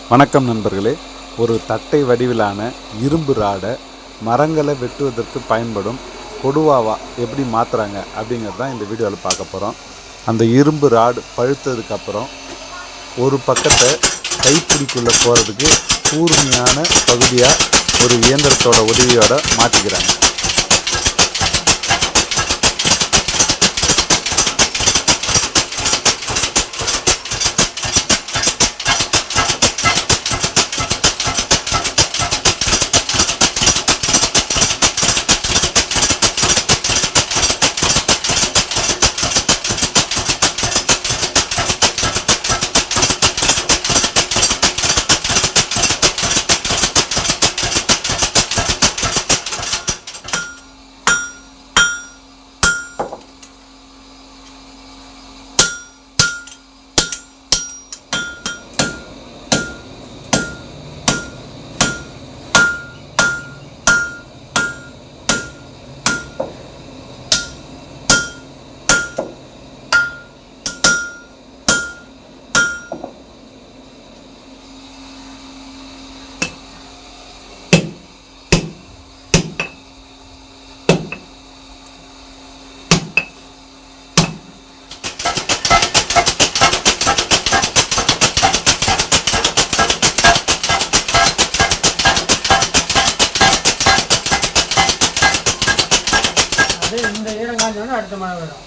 வணக்கம் நண்பர்களே. ஒரு தட்டை வடிவிலான இரும்பு ராடை மரங்களை வெட்டுவதற்கு பயன்படும் கொடுவாவா எப்படி மாற்றுறாங்க அப்படிங்கிறது தான் இந்த வீடியோவில் பார்க்க போகிறோம். அந்த இரும்பு ராடு பழுத்ததுக்கப்புறம் ஒரு பக்கத்தை கைப்பிடிக்குள்ளே போகிறதுக்கு கூர்மையான பகுதியாக ஒரு இயந்திரத்தோட உதவியோடு மாற்றிக்கிறாங்க. இந்த ஈரம் காஞ்சோன்னா அடுத்த மழை வரும்.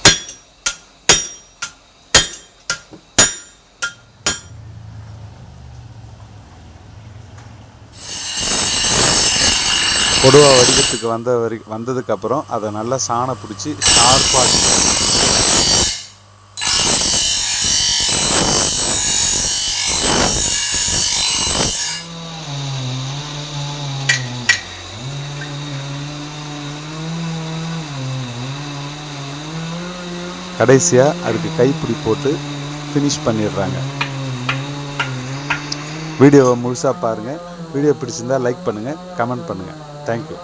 கொடுவா வடிவத்துக்கு வந்ததுக்கப்புறம் அதை நல்லா சாணை பிடிச்சி ஷார்ப்பாக கடைசியாக அதுக்கு கைப்பிடி போட்டு ஃபினிஷ் பண்ணிடுறாங்க. வீடியோவை முழுசாக பாருங்கள். வீடியோ பிடிச்சிருந்தால் லைக் பண்ணுங்கள், கமெண்ட் பண்ணுங்கள். தேங்க்யூ.